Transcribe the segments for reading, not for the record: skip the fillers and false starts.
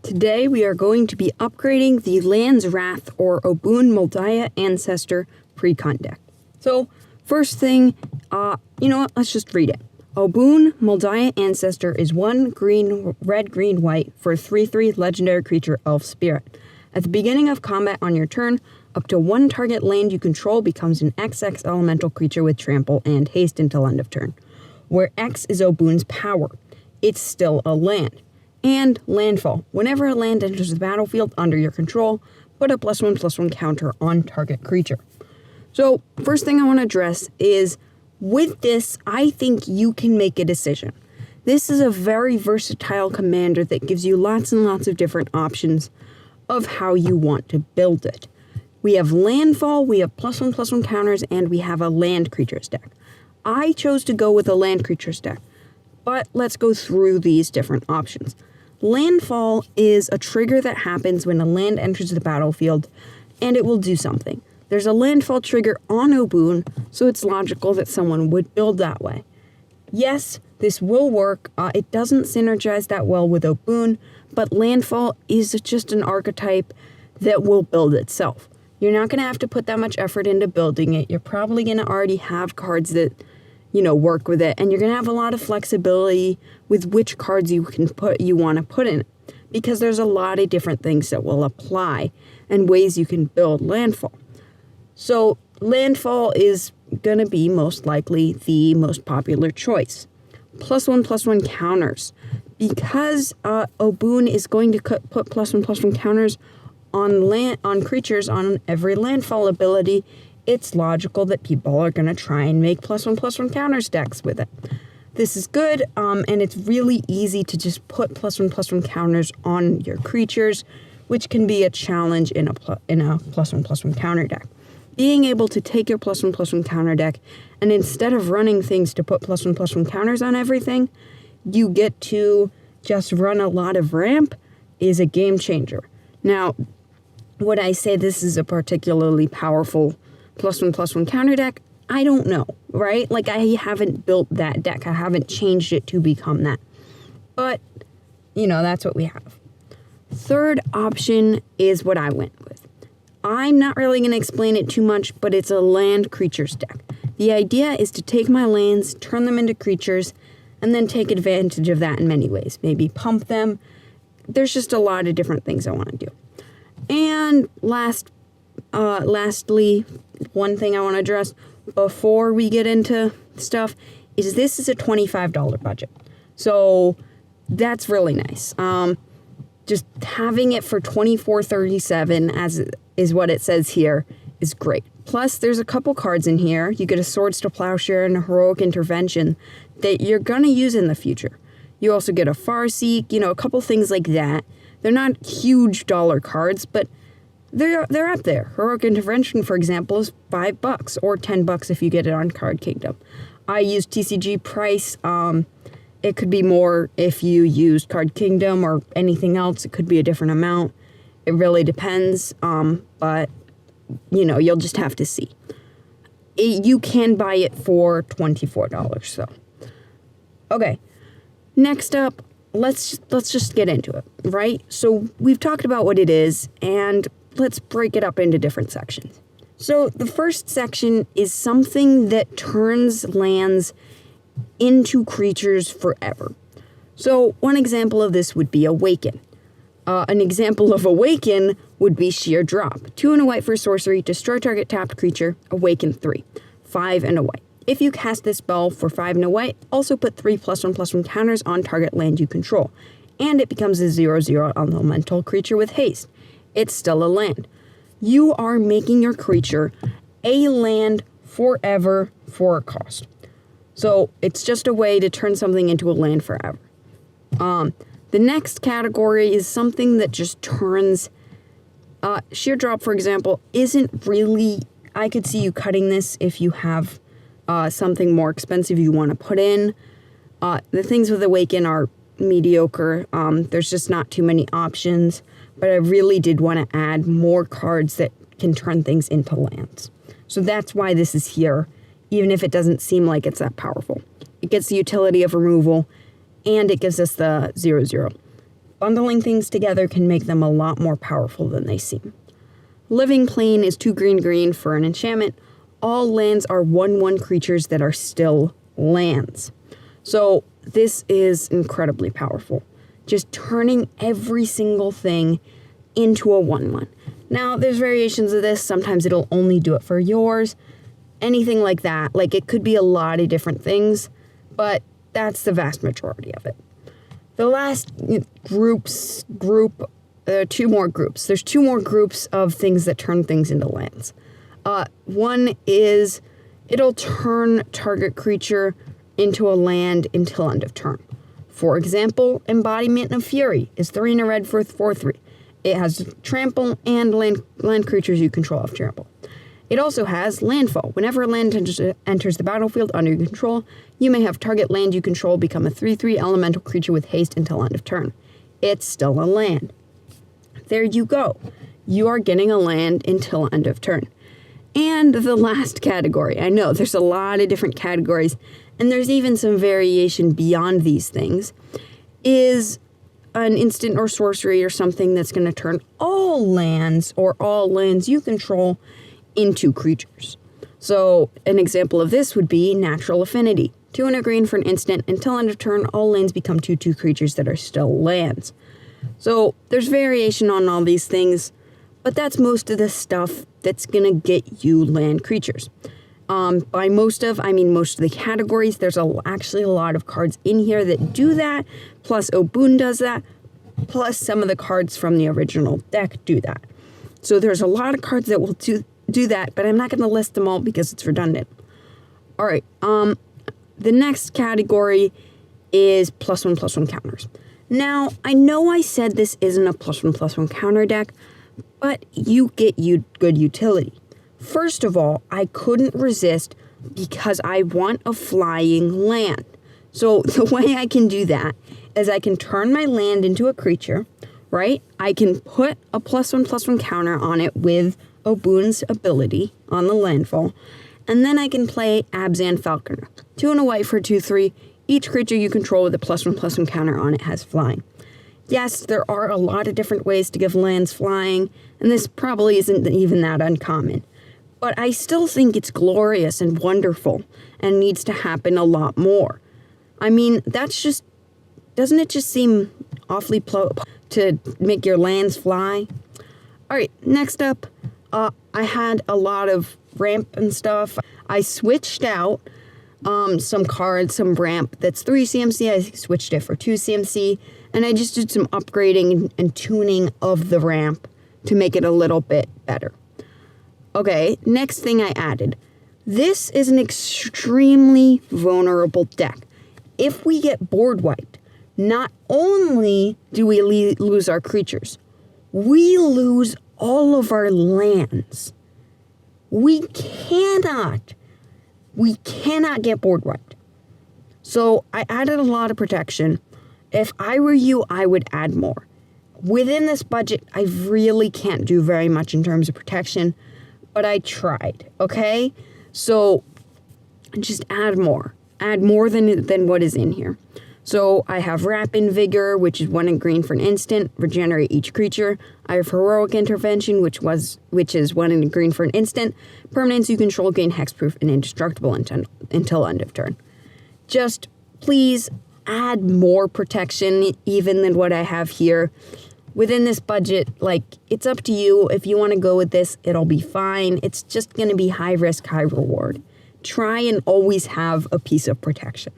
Today we are going to be upgrading the Land's Wrath or Obuun daya ancestor precon deck. So first thing, you know what, let's just read it. Obuun daya ancestor is 1 green, red, green, white for a 3/3 legendary creature elf spirit. At the beginning of combat on your turn, up to 1 target land you control becomes an XX elemental creature with trample and haste until end of turn, where X is Obuun's power. It's still a land. And landfall. Whenever a land enters the battlefield under your control, put a +1/+1 counter on target creature. So, first thing I want to address is, with this, I think you can make a decision. This is a very versatile commander that gives you lots and lots of different options of how you want to build it. We have landfall, we have +1/+1 counters, and we have a land creatures deck. I chose to go with a land creatures deck, but let's go through these different options. Landfall is a trigger that happens when a land enters the battlefield, and it will do something. There's a landfall trigger on Obuun, so it's logical that someone would build that way. Yes, this will work. It doesn't synergize that well with Obuun, but landfall is just an archetype that will build itself. You're not going to have to put that much effort into building it. You're probably going to already have cards that work with it, and you're going to have a lot of flexibility with which cards you want to put in it, because there's a lot of different things that will apply and ways you can build landfall. So landfall is going to be most likely the most popular choice. +1/+1 counters. Because Obuun is going to put +1/+1 counters on creatures on every landfall ability, it's logical that people are going to try and make +1/+1 counters decks with it. This is good, and it's really easy to just put +1/+1 counters on your creatures, which can be a challenge in a +1/+1 counter deck. Being able to take your +1/+1 counter deck, and instead of running things to put +1/+1 counters on everything, you get to just run a lot of ramp, is a game changer. Now, would I say this is a particularly powerful +1/+1 counter deck? I don't know, right? Like, I haven't built that deck. I haven't changed it to become that. But, that's what we have. Third option is what I went with. I'm not really going to explain it too much, but it's a land creatures deck. The idea is to take my lands, turn them into creatures, and then take advantage of that in many ways. Maybe pump them. There's just a lot of different things I want to do. And lastly, one thing I want to address before we get into stuff is this is a $25 budget. So that's really nice. Just having it for $24.37, as is what it says here, is great. Plus, there's a couple cards in here. You get a Swords to Plowshare and a Heroic Intervention that you're going to use in the future. You also get a Farseek, a couple things like that. They're not huge dollar cards, but they're up there. Heroic Intervention, for example, is $5 or $10 if you get it on Card Kingdom. I use TCG price. It could be more if you use Card Kingdom or anything else. It could be a different amount. It really depends, but, you'll just have to see. You can buy it for $24, so. Okay, next up, let's just get into it, right? So we've talked about what it is, and let's break it up into different sections. So the first section is something that turns lands into creatures forever. So one example of this would be Awaken. An example of Awaken would be Sheer Drop. 2 and a white for sorcery, destroy target tapped creature, Awaken 3. 5 and a white. If you cast this spell for 5 and a white, also put 3 +1/+1 counters on target land you control, and it becomes a 0/0 elemental creature with haste. It's still a land. You are making your creature a land forever for a cost. So it's just a way to turn something into a land forever. The next category is something that just turns... Sheer Drop, for example, isn't really... I could see you cutting this if you have something more expensive you want to put in. The things with Awaken are mediocre. There's just not too many options. But I really did want to add more cards that can turn things into lands. So that's why this is here, even if it doesn't seem like it's that powerful. It gets the utility of removal, and it gives us the 0/0. bundling things together can make them a lot more powerful than they seem. Living Plane is 2 green for an enchantment. All lands are 1/1 creatures that are still lands. So this is incredibly powerful. Just turning every single thing into a 1/1. Now, there's variations of this. Sometimes it'll only do it for yours. Anything like that. Like, it could be a lot of different things, but that's the vast majority of it. The last there are 2 more groups. There's 2 more groups of things that turn things into lands. One is it'll turn target creature into a land until end of turn. For example, Embodiment of Fury is 3 and a red for 4/3. It has trample and land creatures you control have trample. It also has landfall. Whenever a land enters the battlefield under your control, you may have target land you control become a 3/3 elemental creature with haste until end of turn. It's still a land. There you go. You are getting a land until end of turn. And the last category, I know there's a lot of different categories, and there's even some variation beyond these things, is an instant or sorcery or something that's going to turn all lands or all lands you control into creatures. So an example of this would be Natural Affinity. 2 and a green for an instant. Until end of turn, all lands become 2/2 creatures that are still lands. So there's variation on all these things, but that's most of the stuff that's going to get you land creatures. By most of, I mean most of the categories. There's actually a lot of cards in here that do that, plus Obuun does that, plus some of the cards from the original deck do that. So there's a lot of cards that will do that, but I'm not going to list them all because it's redundant. All right, the next category is +1/+1 counters. Now, I know I said this isn't a +1/+1 counter deck, but you get good utility. First of all, I couldn't resist because I want a flying land. So the way I can do that is I can turn my land into a creature, right? I can put a +1/+1 counter on it with Obuun's ability on the landfall, and then I can play Abzan Falconer. 2 and a white for 2/3. Each creature you control with a +1/+1 counter on it has flying. Yes, there are a lot of different ways to give lands flying, and this probably isn't even that uncommon. But I still think it's glorious and wonderful and needs to happen a lot more. I mean, doesn't it just seem awfully to make your lands fly? All right, next up, I had a lot of ramp and stuff. I switched out some cards, some ramp that's 3 CMC. I switched it for 2 CMC, and I just did some upgrading and tuning of the ramp to make it a little bit better. Okay, next thing I added. This is an extremely vulnerable deck. If we get board wiped, not only do we lose our creatures, we lose all of our lands. We cannot get board wiped. So I added a lot of protection. If I were you, I would add more. Within this budget, I really can't do very much in terms of protection, but I tried, okay? So just add more. Add more than what is in here. So I have Rapid Vigor, which is 1 and green for an instant, regenerate each creature. I have Heroic Intervention, which is 1 and green for an instant. Permanents you control gain hexproof and indestructible until end of turn. Just please add more protection even than what I have here. Within this budget, like, it's up to you. If you want to go with this, it'll be fine. It's just going to be high risk, high reward. Try and always have a piece of protection.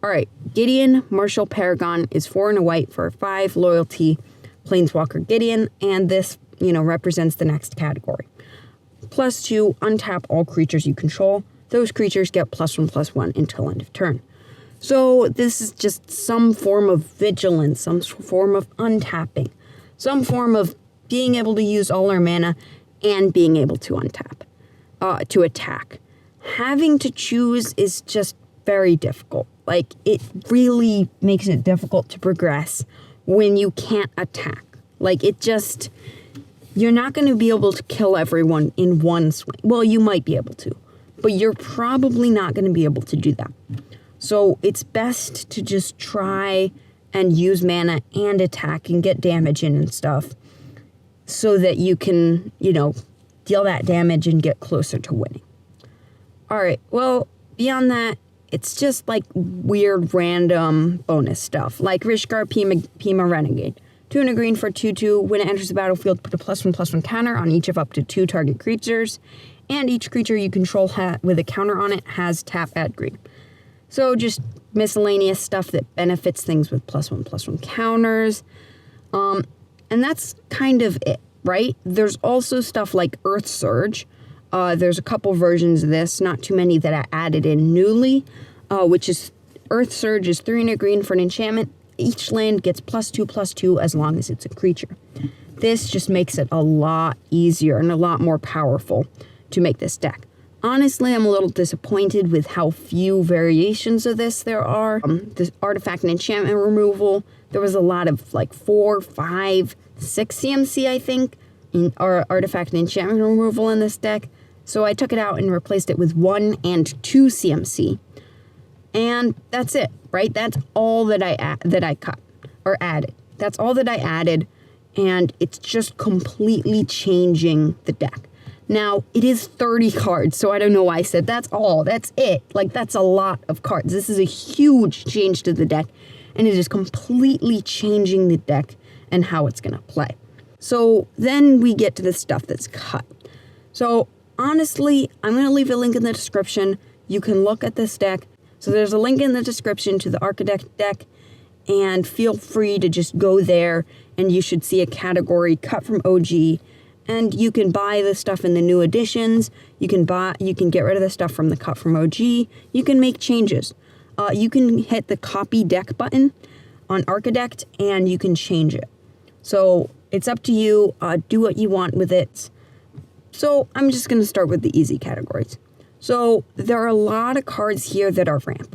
All right, Gideon, Martial Paragon is 4 and a white for 5 loyalty, Planeswalker Gideon, and this, represents the next category. +2, untap all creatures you control. Those creatures get +1/+1 until end of turn. So this is just some form of vigilance, some form of untapping, some form of being able to use all our mana and being able to untap, to attack. Having to choose is just very difficult. Like, it really makes it difficult to progress when you can't attack. Like, you're not going to be able to kill everyone in one swing. Well, you might be able to, but you're probably not going to be able to do that. So it's best to just try and use mana and attack and get damage in and stuff so that you can, deal that damage and get closer to winning. Alright, well, beyond that, it's just like weird random bonus stuff, like Rishgar Pima Renegade. 2 and a green for 2/2. When it enters the battlefield, put a +1/+1 counter on each of up to 2 target creatures, and each creature you control with a counter on it has tap add green. So just miscellaneous stuff that benefits things with +1/+1 counters. And that's kind of it, right? There's also stuff like Earth Surge. There's a couple versions of this, not too many that I added in newly, which is Earth Surge is 3 and a green for an enchantment. Each land gets +2/+2 as long as it's a creature. This just makes it a lot easier and a lot more powerful to make this deck. Honestly, I'm a little disappointed with how few variations of this there are. This artifact and enchantment removal, there was a lot of like 4, 5, 6 CMC, I think, or artifact and enchantment removal in this deck. So I took it out and replaced it with 1 and 2 CMC. And that's it, right? That's all that I cut or added. That's all that I added, and it's just completely changing the deck. Now, it is 30 cards, so I don't know why I said that's all. That's it. Like, that's a lot of cards. This is a huge change to the deck, and it is completely changing the deck and how it's going to play. So then we get to the stuff that's cut. So honestly, I'm going to leave a link in the description. You can look at this deck. So there's a link in the description to the Architect deck, and feel free to just go there, and you should see a category cut from OG, and you can buy the stuff in the new editions. You can get rid of the stuff from the cut from OG. You can make changes. You can hit the copy deck button on Architect, and you can change it. So it's up to you. Do what you want with it. So I'm just going to start with the easy categories. So there are a lot of cards here that are ramp,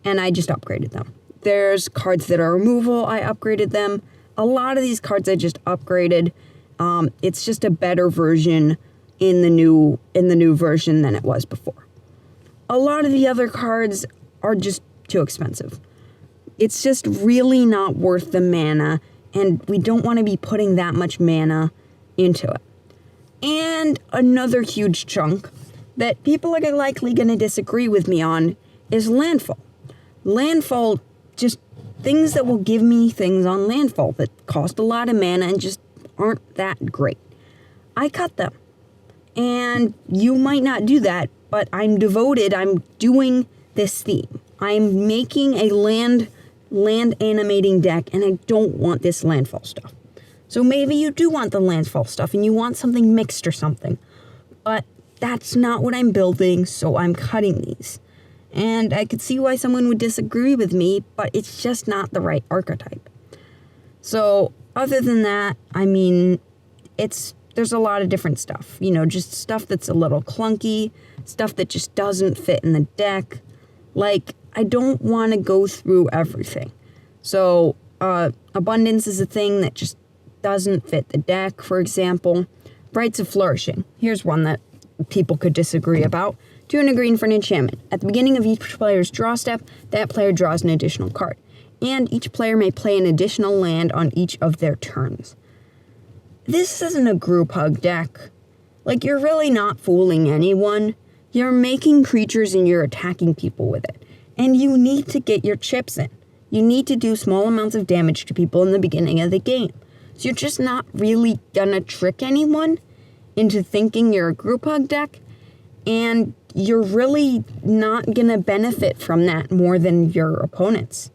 and I just upgraded them. There's cards that are removal, I upgraded them. A lot of these cards I just upgraded. It's just a better version in the new version than it was before. A lot of the other cards are just too expensive. It's just really not worth the mana, and we don't want to be putting that much mana into it. And another huge chunk that people are likely going to disagree with me on is landfall. Landfall, just things that will give me things on landfall that cost a lot of mana and just aren't that great. I cut them. And you might not do that, but I'm devoted. I'm doing this theme. I'm making a land animating deck, and I don't want this landfall stuff. So maybe you do want the landfall stuff and you want something mixed or something. But that's not what I'm building, so I'm cutting these. And I could see why someone would disagree with me, but it's just not the right archetype. So other than that, I mean, there's a lot of different stuff. Just stuff that's a little clunky, stuff that just doesn't fit in the deck. Like, I don't want to go through everything. So abundance is a thing that just doesn't fit the deck, for example. Rites of Flourishing. Here's one that people could disagree about. 2 and a green for an enchantment. At the beginning of each player's draw step, that player draws an additional card. And each player may play an additional land on each of their turns. This isn't a group hug deck. Like, you're really not fooling anyone. You're making creatures and you're attacking people with it. And you need to get your chips in. You need to do small amounts of damage to people in the beginning of the game. So you're just not really gonna trick anyone into thinking you're a group hug deck, and you're really not gonna benefit from that more than your opponents.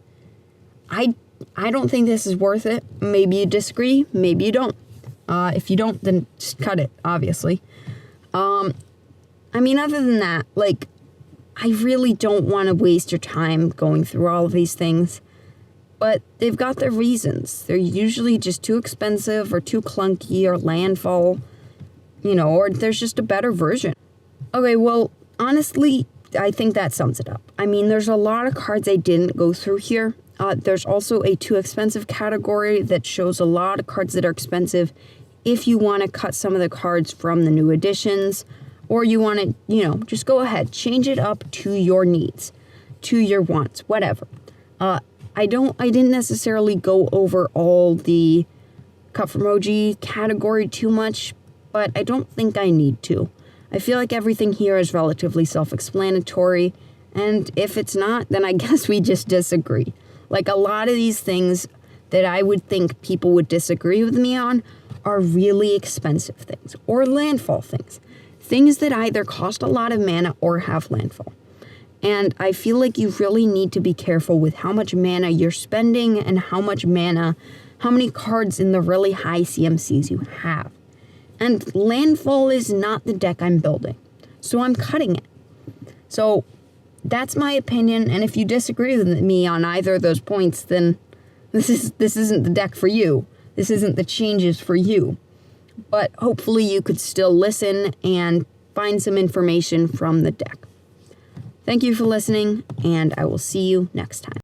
I don't think this is worth it. Maybe you disagree, maybe you don't. If you don't, then just cut it, obviously. I mean, other than that, like, I really don't want to waste your time going through all of these things, but they've got their reasons. They're usually just too expensive or too clunky or landfall, or there's just a better version. Okay, well, honestly, I think that sums it up. I mean, there's a lot of cards I didn't go through here. There's also a too expensive category that shows a lot of cards that are expensive if you want to cut some of the cards from the new editions, or you want to, just go ahead, change it up to your needs, to your wants, whatever. I didn't necessarily go over all the cut from OG category too much, but I don't think I need to. I feel like everything here is relatively self-explanatory, and if it's not, then I guess we just disagree. Like, a lot of these things that I would think people would disagree with me on are really expensive things, or landfall things. Things that either cost a lot of mana or have landfall. And I feel like you really need to be careful with how much mana you're spending and how many cards in the really high CMCs you have. And landfall is not the deck I'm building, so I'm cutting it. So that's my opinion, and if you disagree with me on either of those points, then this isn't the deck for you. This isn't the changes for you. But hopefully you could still listen and find some information from the deck. Thank you for listening, and I will see you next time.